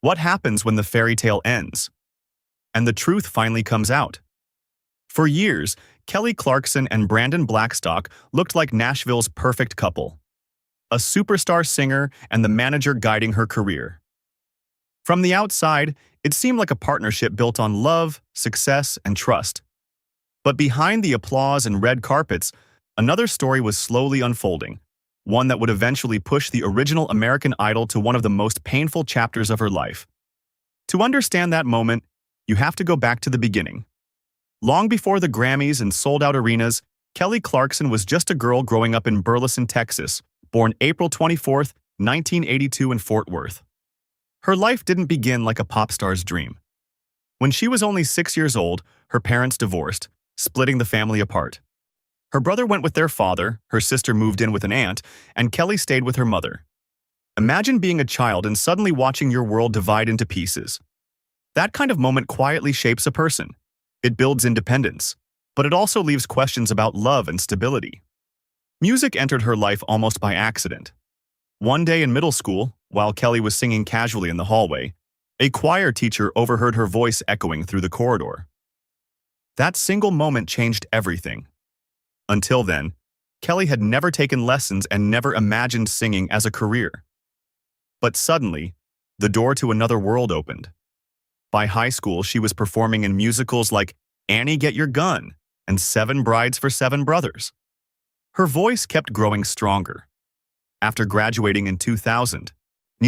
What happens when the fairy tale ends? And the truth finally comes out. For years, Kelly Clarkson and Brandon Blackstock looked like Nashville's perfect couple. A superstar singer and the manager guiding her career. From the outside, it seemed like a partnership built on love, success, and trust. But behind the applause and red carpets, another story was slowly unfolding, one that would eventually push the original American Idol to one of the most painful chapters of her life. To understand that moment, you have to go back to the beginning. Long before the Grammys and sold-out arenas, Kelly Clarkson was just a girl growing up in Burleson, Texas, born April 24, 1982 in Fort Worth. Her life didn't begin like a pop star's dream. When she was only 6 years old, her parents divorced, splitting the family apart. Her brother went with their father, her sister moved in with an aunt, and Kelly stayed with her mother. Imagine being a child and suddenly watching your world divide into pieces. That kind of moment quietly shapes a person. It builds independence, but it also leaves questions about love and stability. Music entered her life almost by accident. One day in middle school, while Kelly was singing casually in the hallway, a choir teacher overheard her voice echoing through the corridor. That single moment changed everything. Until then, Kelly had never taken lessons and never imagined singing as a career. But suddenly, the door to another world opened. By high school, she was performing in musicals like Annie, Get Your Gun and 7 Brides for 7 Brothers. Her voice kept growing stronger. After graduating in 2000,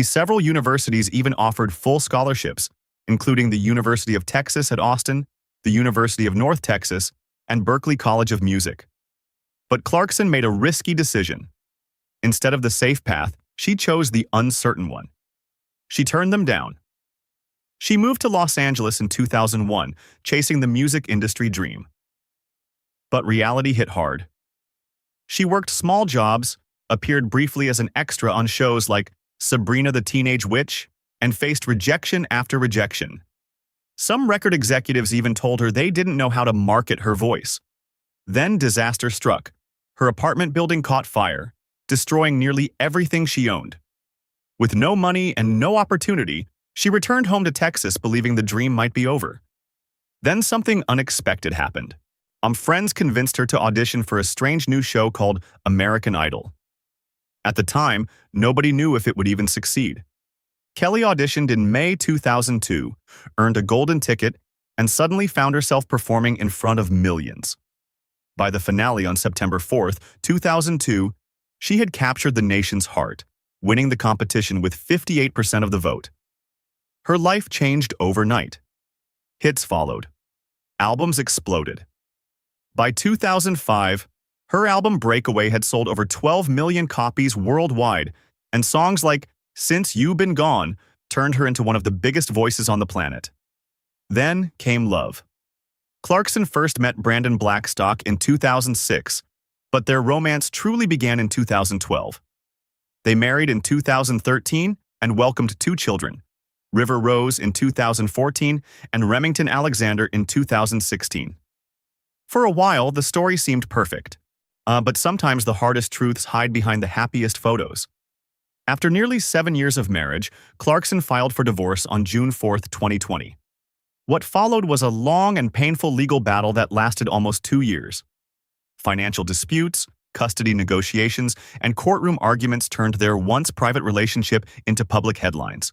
several universities even offered full scholarships, including the University of Texas at Austin, the University of North Texas, and Berklee College of Music. But Clarkson made a risky decision. Instead of the safe path, she chose the uncertain one. She turned them down. She moved to Los Angeles in 2001, chasing the music industry dream. But reality hit hard. She worked small jobs, appeared briefly as an extra on shows like Sabrina the Teenage Witch, and faced rejection after rejection. Some record executives even told her they didn't know how to market her voice. Then disaster struck. Her apartment building caught fire, destroying nearly everything she owned. With no money and no opportunity, she returned home to Texas believing the dream might be over. Then something unexpected happened. Friends convinced her to audition for a strange new show called American Idol. At the time, nobody knew if it would even succeed. Kelly auditioned in May 2002, earned a golden ticket, and suddenly found herself performing in front of millions. By the finale on September 4, 2002, she had captured the nation's heart, winning the competition with 58% of the vote. Her life changed overnight. Hits followed. Albums exploded. By 2005, her album Breakaway had sold over 12 million copies worldwide, and songs like Since You Been Gone turned her into one of the biggest voices on the planet. Then came love. Clarkson first met Brandon Blackstock in 2006, but their romance truly began in 2012. They married in 2013 and welcomed 2 children, River Rose in 2014 and Remington Alexander in 2016. For a while, the story seemed perfect. But sometimes the hardest truths hide behind the happiest photos. After nearly 7 years of marriage, Clarkson filed for divorce on June 4, 2020. What followed was a long and painful legal battle that lasted almost 2 years. Financial disputes, custody negotiations, and courtroom arguments turned their once private relationship into public headlines.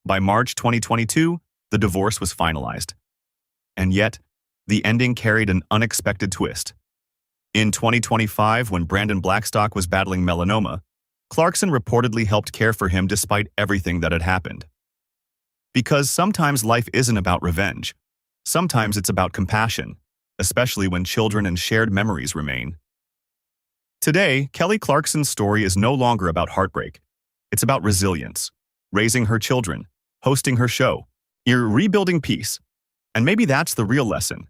By March 2022, the divorce was finalized. And yet, the ending carried an unexpected twist. In 2025, when Brandon Blackstock was battling melanoma, Clarkson reportedly helped care for him despite everything that had happened. Because sometimes life isn't about revenge. Sometimes it's about compassion, especially when children and shared memories remain. Today, Kelly Clarkson's story is no longer about heartbreak. It's about resilience, raising her children, hosting her show, you're rebuilding peace. And maybe that's the real lesson.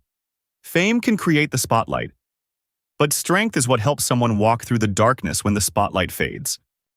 Fame can create the spotlight, but strength is what helps someone walk through the darkness when the spotlight fades.